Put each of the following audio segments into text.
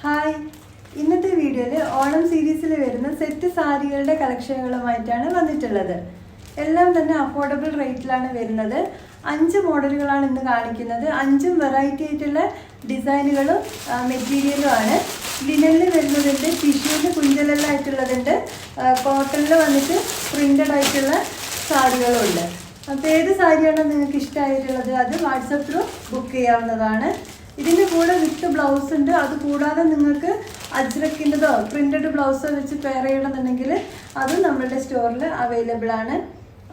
Hi, ഇന്നത്തെ വീഡിയോയിൽ ഓണം സീരീസിൽ വരുന്ന സെറ്റ് സാരികളുടെ കളക്ഷനുകളുമായിട്ടാണ് വന്നിട്ടുള്ളത്. എല്ലാം തന്നെ അഫോർഡബിൾ റേറ്റിലാണ് വരുന്നത്. 5 മോഡലുകളാണ് ഇന്ന് കാണിക്കുന്നത്. 5ഉം വെറൈറ്റി ആയിട്ടുള്ള ഡിസൈനുകളും മെറ്റീരിയലും ആണ്. ലിനനിൽ വരുന്നതുണ്ട്, ടിഷ്യൂവിൽ കുഞ്ചലെല്ലാം ആയിട്ടുള്ളതുണ്ട്, കോട്ടണിൽ വന്നിട്ട് പ്രിൻ്റഡ് ആയിട്ടുള്ള സാരികളും ഉണ്ട്. അപ്പോൾ ഏത് സാരിയാണോ നിങ്ങൾക്ക് ഇഷ്ടമായിട്ടുള്ളത് അത് വാട്സപ്പ് ത്രൂ ബുക്ക് ചെയ്യാവുന്നതാണ്. ഇതിൻ്റെ കൂടെ വിത്ത് ബ്ലൗസ് ഉണ്ട്. അത് കൂടാതെ നിങ്ങൾക്ക് അജ്രക്കിൻ്റെതോ പ്രിൻ്റഡ് ബ്ലൗസോ വെച്ച് പെയർ ചെയ്യണമെന്നുണ്ടെങ്കിൽ അതും നമ്മളുടെ സ്റ്റോറിൽ അവൈലബിൾ ആണ്.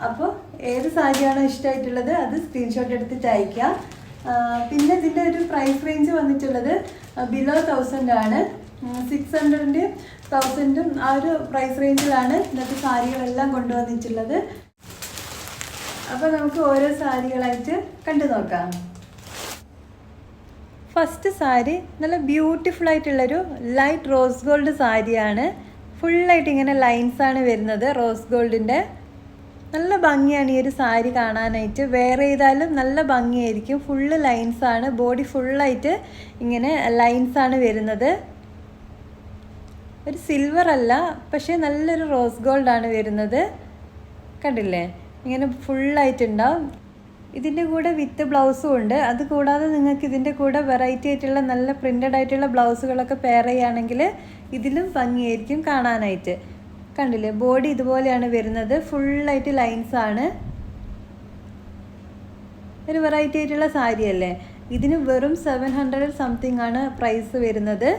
അപ്പോൾ ഏത് സാരിയാണോ ഇഷ്ടമായിട്ടുള്ളത് അത് സ്ക്രീൻഷോട്ട് എടുത്തിട്ട് അയക്കുക. പിന്നെ ഇതിൻ്റെ ഒരു പ്രൈസ് റേഞ്ച് വന്നിട്ടുള്ളത് ബിലോ 1000 ആണ്. 600-ൻ്റെയും 1000-ഉം ആ ഒരു പ്രൈസ് റേഞ്ചിലാണ് ഇന്നത്തെ സാരികളെല്ലാം കൊണ്ടുവന്നിട്ടുള്ളത്. അപ്പോൾ നമുക്ക് ഓരോ സാരികളായിട്ട് കണ്ടു നോക്കാം. ഫസ്റ്റ് സാരി നല്ല ബ്യൂട്ടിഫുൾ ആയിട്ടുള്ളൊരു ലൈറ്റ് റോസ് ഗോൾഡ് സാരിയാണ്. ഫുള്ളായിട്ട് ഇങ്ങനെ ലൈൻസാണ് വരുന്നത് റോസ് ഗോൾഡിൻ്റെ. നല്ല ഭംഗിയാണ് ഈ ഒരു സാരി കാണാനായിട്ട്. വെയർ ചെയ്താലും നല്ല ഭംഗിയായിരിക്കും. ഫുള്ള് ലൈൻസാണ്, ബോഡി ഫുള്ളായിട്ട് ഇങ്ങനെ ലൈൻസാണ് വരുന്നത്. ഒരു സിൽവർ അല്ല, പക്ഷേ നല്ലൊരു റോസ് ഗോൾഡാണ് വരുന്നത്. കണ്ടില്ലേ, ഇങ്ങനെ ഫുള്ളായിട്ടുണ്ടാവും. ഇതിൻ്റെ കൂടെ വിത്ത് ബ്ലൗസും ഉണ്ട്. അത് കൂടാതെ നിങ്ങൾക്ക് ഇതിൻ്റെ കൂടെ വെറൈറ്റി ആയിട്ടുള്ള നല്ല പ്രിൻ്റഡ് ആയിട്ടുള്ള ബ്ലൗസുകളൊക്കെ പെയർ ചെയ്യുകയാണെങ്കിൽ ഇതിലും ഭംഗിയായിരിക്കും കാണാനായിട്ട്. കണ്ടില്ലേ, ബോഡി ഇതുപോലെയാണ് വരുന്നത്. ഫുള്ളായിട്ട് ലൈൻസാണ്. ഒരു വെറൈറ്റി ആയിട്ടുള്ള സാരിയല്ലേ. ഇതിന് വെറും 700 സംതിങ് ആണ് പ്രൈസ് വരുന്നത്.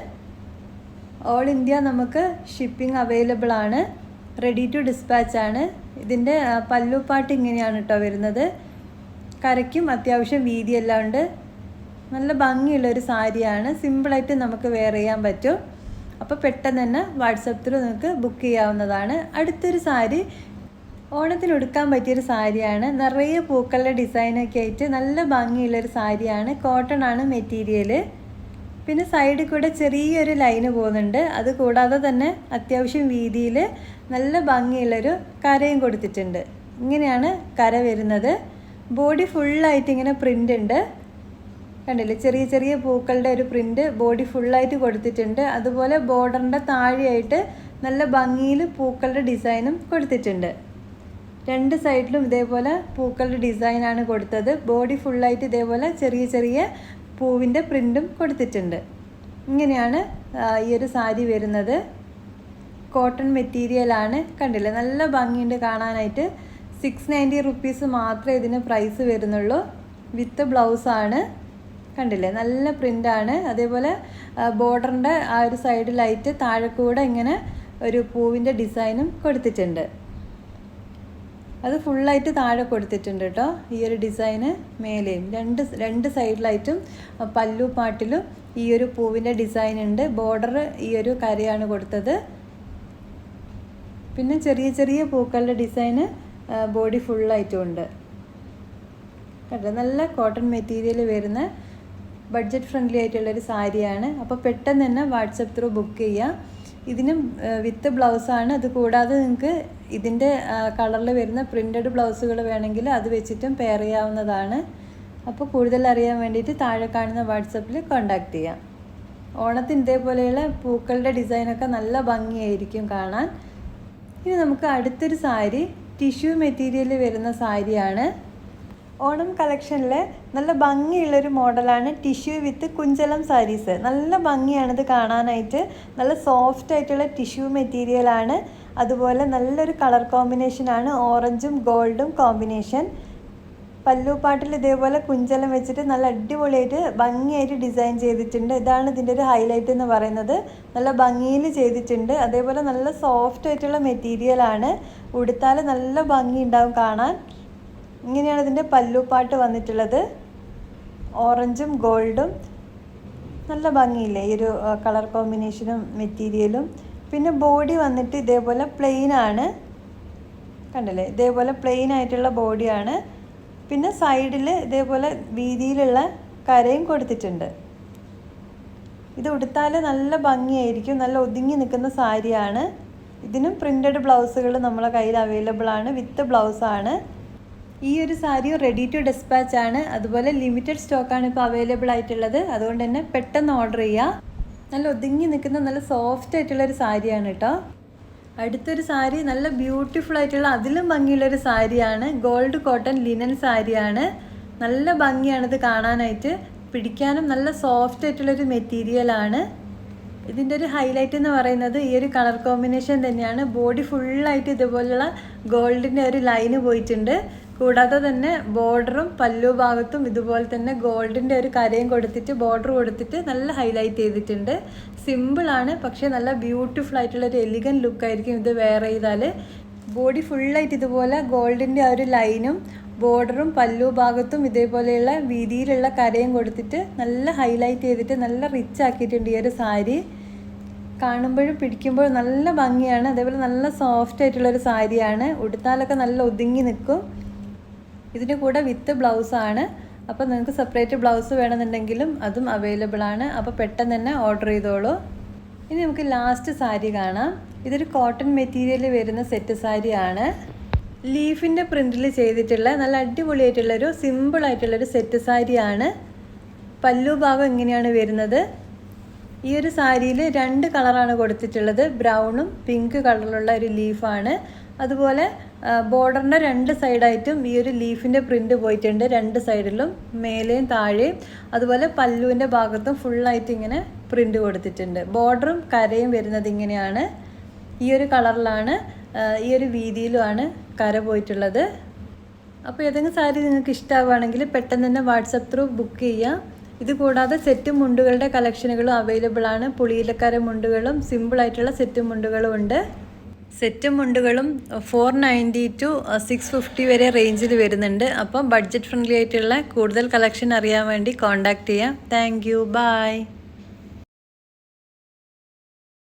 ഓൾ ഇന്ത്യ നമുക്ക് ഷിപ്പിംഗ് അവൈലബിൾ ആണ്. റെഡി ടു ഡിസ്പാച്ച് ആണ്. ഇതിൻ്റെ പല്ലുപാട്ട് ഇങ്ങനെയാണ് കേട്ടോ വരുന്നത്. കരയ്ക്കും അത്യാവശ്യം വീതിയെല്ലാം ഉണ്ട്. നല്ല ഭംഗിയുള്ളൊരു സാരിയാണ്. സിമ്പിളായിട്ട് നമുക്ക് വെയർ ചെയ്യാൻ പറ്റും. അപ്പോൾ പെട്ടെന്ന് തന്നെ വാട്സപ്പ് ത്രൂ നിങ്ങൾക്ക് ബുക്ക് ചെയ്യാവുന്നതാണ്. അടുത്തൊരു സാരി ഓണത്തിന് ഉടുക്കാൻ പറ്റിയൊരു സാരിയാണ്. നിറയെ പൂക്കളുടെ ഡിസൈനൊക്കെ ആയിട്ട് നല്ല ഭംഗിയുള്ളൊരു സാരിയാണ്. കോട്ടൺ ആണ് മെറ്റീരിയൽ. പിന്നെ സൈഡിൽ കൂടെ ചെറിയൊരു ലൈന് പോകുന്നുണ്ട്. അത് കൂടാതെ തന്നെ അത്യാവശ്യം വീതിയിൽ നല്ല ഭംഗിയുള്ളൊരു കരയും കൊടുത്തിട്ടുണ്ട്. ഇങ്ങനെയാണ് കര വരുന്നത്. ബോഡി ഫുള്ളായിട്ട് ഇങ്ങനെ പ്രിൻ്റ് ഉണ്ട്. കണ്ടില്ലേ, ചെറിയ ചെറിയ പൂക്കളുടെ ഒരു പ്രിൻ്റ് ബോഡി ഫുള്ളായിട്ട് കൊടുത്തിട്ടുണ്ട്. അതുപോലെ ബോർഡറിൻ്റെ താഴെയായിട്ട് നല്ല ഭംഗിയിൽ പൂക്കളുടെ ഡിസൈനും കൊടുത്തിട്ടുണ്ട്. 2 സൈഡിലും ഇതേപോലെ പൂക്കളുടെ ഡിസൈനാണ് കൊടുത്തത്. ബോഡി ഫുള്ളായിട്ട് ഇതേപോലെ ചെറിയ ചെറിയ പൂവിൻ്റെ പ്രിൻറ്റും കൊടുത്തിട്ടുണ്ട്. ഇങ്ങനെയാണ് ഈ ഒരു സാരി വരുന്നത്. കോട്ടൺ മെറ്റീരിയലാണ്. കണ്ടില്ലേ, നല്ല ഭംഗിയുണ്ട് കാണാനായിട്ട്. 690 റുപ്പീസ് മാത്രമേ ഇതിന് പ്രൈസ് വരുന്നുള്ളൂ. വിത്ത് ബ്ലൗസാണ്. കണ്ടില്ലേ, നല്ല പ്രിൻ്റാണ്. അതേപോലെ ബോർഡറിൻ്റെ ആ ഒരു സൈഡിലായിട്ട് താഴെക്കൂടെ ഇങ്ങനെ ഒരു പൂവിൻ്റെ ഡിസൈനും കൊടുത്തിട്ടുണ്ട്. അത് ഫുള്ളായിട്ട് താഴെ കൊടുത്തിട്ടുണ്ട് കേട്ടോ. ഈ ഒരു ഡിസൈന് മേലെയും രണ്ട് സൈഡിലായിട്ടും പല്ലു പാട്ടിലും ഈ ഒരു പൂവിൻ്റെ ഡിസൈൻ ഉണ്ട്. ബോർഡർ ഈ ഒരു കരയാണ് കൊടുത്തത്. പിന്നെ ചെറിയ ചെറിയ പൂക്കളുടെ ഡിസൈന് ബോഡി ഫുള്ളായിട്ടും ഉണ്ട്. കേട്ടോ, നല്ല കോട്ടൺ മെറ്റീരിയൽ വരുന്ന ബഡ്ജറ്റ് ഫ്രണ്ട്ലി ആയിട്ടുള്ളൊരു സാരിയാണ്. അപ്പോൾ പെട്ടെന്ന് തന്നെ വാട്സപ്പ് ത്രൂ ബുക്ക് ചെയ്യാം. ഇതിനും വിത്ത് ബ്ലൗസാണ്. അത് കൂടാതെ നിങ്ങൾക്ക് ഇതിൻ്റെ കളറിൽ വരുന്ന പ്രിൻ്റഡ് ബ്ലൗസുകൾ വേണമെങ്കിൽ അത് വെച്ചിട്ടും പെയർ ചെയ്യാവുന്നതാണ്. അപ്പോൾ കൂടുതൽ അറിയാൻ വേണ്ടിയിട്ട് താഴെ കാണുന്ന വാട്സപ്പിൽ കോൺടാക്റ്റ് ചെയ്യാം. ഓണത്തിന് ഇതേപോലെയുള്ള പൂക്കളുടെ ഡിസൈനൊക്കെ നല്ല ഭംഗിയായിരിക്കും കാണാൻ. ഇനി നമുക്ക് അടുത്തൊരു സാരി ടിഷ്യൂ മെറ്റീരിയൽ വരുന്ന സാരിയാണ്. ഓണം കളക്ഷനിൽ നല്ല ഭംഗിയുള്ളൊരു മോഡലാണ് ടിഷ്യൂ വിത്ത് കുഞ്ചലം സാരീസ്. നല്ല ഭംഗിയാണിത് കാണാനായിട്ട്. നല്ല സോഫ്റ്റ് ആയിട്ടുള്ള ടിഷ്യൂ മെറ്റീരിയലാണ്. അതുപോലെ നല്ലൊരു കളർ കോമ്പിനേഷനാണ്, ഓറഞ്ചും ഗോൾഡും കോമ്പിനേഷൻ. പല്ലുപാട്ടിൽ ഇതേപോലെ കുഞ്ചലം വെച്ചിട്ട് നല്ല അടിപൊളിയായിട്ട് ഭംഗിയായിട്ട് ഡിസൈൻ ചെയ്തിട്ടുണ്ട്. ഇതാണ് ഇതിൻ്റെ ഒരു ഹൈലൈറ്റ് എന്ന് പറയുന്നത്. നല്ല ഭംഗിയിൽ ചെയ്തിട്ടുണ്ട്. അതേപോലെ നല്ല സോഫ്റ്റ് ആയിട്ടുള്ള മെറ്റീരിയലാണ്. ഉടുത്താൽ നല്ല ഭംഗി ഉണ്ടാവും കാണാൻ. ഇങ്ങനെയാണ് ഇതിൻ്റെ പല്ലുപാട്ട് വന്നിട്ടുള്ളത്. ഓറഞ്ചും ഗോൾഡും നല്ല ഭംഗിയില്ലേ ഈ ഒരു കളർ കോമ്പിനേഷനും മെറ്റീരിയലും. പിന്നെ ബോഡി വന്നിട്ട് ഇതേപോലെ പ്ലെയിൻ ആണ്. കണ്ടില്ലേ, ഇതേപോലെ പ്ലെയിൻ ആയിട്ടുള്ള ബോഡിയാണ്. പിന്നെ സൈഡിൽ ഇതേപോലെ വീതിയിലുള്ള കരയും കൊടുത്തിട്ടുണ്ട്. ഇത് ഉടുത്താൽ നല്ല ഭംഗിയായിരിക്കും. നല്ല ഒതുങ്ങി നിൽക്കുന്ന സാരിയാണ്. ഇതിനും പ്രിൻ്റഡ് ബ്ലൗസുകൾ നമ്മളെ കയ്യിൽ അവൈലബിൾ ആണ്. വിത്ത് ബ്ലൗസാണ്. ഈ ഒരു സാരി റെഡി ടു ഡിസ്പാച്ച് ആണ്. അതുപോലെ ലിമിറ്റഡ് സ്റ്റോക്കാണ് ഇപ്പോൾ അവൈലബിൾ ആയിട്ടുള്ളത്. അതുകൊണ്ട് തന്നെ പെട്ടെന്ന് ഓർഡർ ചെയ്യുക. നല്ല ഒതുങ്ങി നിൽക്കുന്ന നല്ല സോഫ്റ്റ് ആയിട്ടുള്ളൊരു സാരിയാണ് കേട്ടോ. അടുത്തൊരു സാരി നല്ല ബ്യൂട്ടിഫുൾ ആയിട്ടുള്ള അതിലും ഭംഗിയുള്ളൊരു സാരിയാണ്. ഗോൾഡ് കോട്ടൺ ലിനൻ സാരിയാണ്. നല്ല ഭംഗിയാണിത് കാണാനായിട്ട്. പിടിക്കാനും നല്ല സോഫ്റ്റ് ആയിട്ടുള്ളൊരു മെറ്റീരിയലാണ്. ഇതിൻ്റെ ഒരു ഹൈലൈറ്റ് എന്ന് പറയുന്നത് ഈ ഒരു കളർ കോമ്പിനേഷൻ തന്നെയാണ്. ബോഡി ഫുള്ളായിട്ട് ഇതുപോലുള്ള ഗോൾഡിൻ്റെ ഒരു ലൈന് പോയിട്ടുണ്ട്. കൂടാതെ തന്നെ ബോർഡറും പല്ലു ഭാഗത്തും ഇതുപോലെ തന്നെ ഗോൾഡിൻ്റെ ഒരു കരയും കൊടുത്തിട്ട് ബോർഡർ കൊടുത്തിട്ട് നല്ല ഹൈലൈറ്റ് ചെയ്തിട്ടുണ്ട്. സിമ്പിളാണ്, പക്ഷേ നല്ല ബ്യൂട്ടിഫുൾ ആയിട്ടുള്ളൊരു എലിഗൻ ലുക്കായിരിക്കും ഇത് വെയർ ചെയ്താൽ. ബോഡി ഫുള്ളായിട്ട് ഇതുപോലെ ഗോൾഡിൻ്റെ ആ ഒരു ലൈനും ബോർഡറും പല്ലു ഭാഗത്തും ഇതേപോലെയുള്ള വീതിയിലുള്ള കരയും കൊടുത്തിട്ട് നല്ല ഹൈലൈറ്റ് ചെയ്തിട്ട് നല്ല റിച്ച് ആക്കിയിട്ടുണ്ട് ഈ ഒരു സാരി. കാണുമ്പോഴും പിടിക്കുമ്പോഴും നല്ല ഭംഗിയാണ്. അതേപോലെ നല്ല സോഫ്റ്റ് ആയിട്ടുള്ളൊരു സാരിയാണ്. ഉടുത്താലൊക്കെ നല്ല ഒതുങ്ങി നിൽക്കും. ഇതിൻ്റെ കൂടെ വിത്ത് ബ്ലൗസാണ്. അപ്പോൾ നിങ്ങൾക്ക് സെപ്പറേറ്റ് ബ്ലൗസ് വേണമെന്നുണ്ടെങ്കിലും അതും അവൈലബിൾ ആണ്. അപ്പോൾ പെട്ടെന്ന് തന്നെ ഓർഡർ ചെയ്തോളൂ. ഇനി നമുക്ക് ലാസ്റ്റ് സാരി കാണാം. ഇതൊരു കോട്ടൺ മെറ്റീരിയൽ വരുന്ന സെറ്റ് സാരിയാണ്. ലീഫിൻ്റെ പ്രിൻറ്റിൽ ചെയ്തിട്ടുള്ള നല്ല അടിപൊളിയായിട്ടുള്ളൊരു സിമ്പിളായിട്ടുള്ളൊരു സെറ്റ് സാരിയാണ്. പല്ലു ഭാഗം ഇങ്ങനെയാണ് വരുന്നത്. ഈ ഒരു സാരിയിൽ 2 കളറാണ് കൊടുത്തിട്ടുള്ളത്. ബ്രൗണും പിങ്ക് കളറിലുള്ള ഒരു ലീഫാണ്. അതുപോലെ ബോർഡറിൻ്റെ 2 സൈഡായിട്ടും ഈ ഒരു ലീഫിൻ്റെ പ്രിൻറ്റ് പോയിട്ടുണ്ട്. 2 സൈഡിലും മേലെയും താഴെയും. അതുപോലെ പല്ലുവിൻ്റെ ഭാഗത്തും ഫുള്ളായിട്ട് ഇങ്ങനെ പ്രിൻറ്റ് കൊടുത്തിട്ടുണ്ട്. ബോർഡറും കരയും വരുന്നത് ഇങ്ങനെയാണ്. ഈ ഒരു കളറിലാണ്, ഈ ഒരു വീതിയിലുമാണ് കര പോയിട്ടുള്ളത്. അപ്പോൾ ഏതെങ്കിലും സാരി നിങ്ങൾക്ക് ഇഷ്ടമാവുകയാണെങ്കിൽ പെട്ടെന്ന് തന്നെ വാട്സപ്പ് ത്രൂ ബുക്ക് ചെയ്യാം. ഇത് കൂടാതെ സെറ്റ് മുണ്ടുകളുടെ കളക്ഷനുകളും അവൈലബിൾ ആണ്. പുളിയിലക്കര മുണ്ടുകളും സിമ്പിളായിട്ടുള്ള സെറ്റ് മുണ്ടുകളും ഉണ്ട്. സെറ്റ് മുണ്ടുകളും 490 to 650 വരെ റേഞ്ചിൽ വരുന്നുണ്ട്. അപ്പം ബഡ്ജറ്റ് ഫ്രണ്ട്ലി ആയിട്ടുള്ള കൂടുതൽ കളക്ഷൻ അറിയാൻ വേണ്ടി കോൺടാക്റ്റ് ചെയ്യാം. Thank you. ബൈ.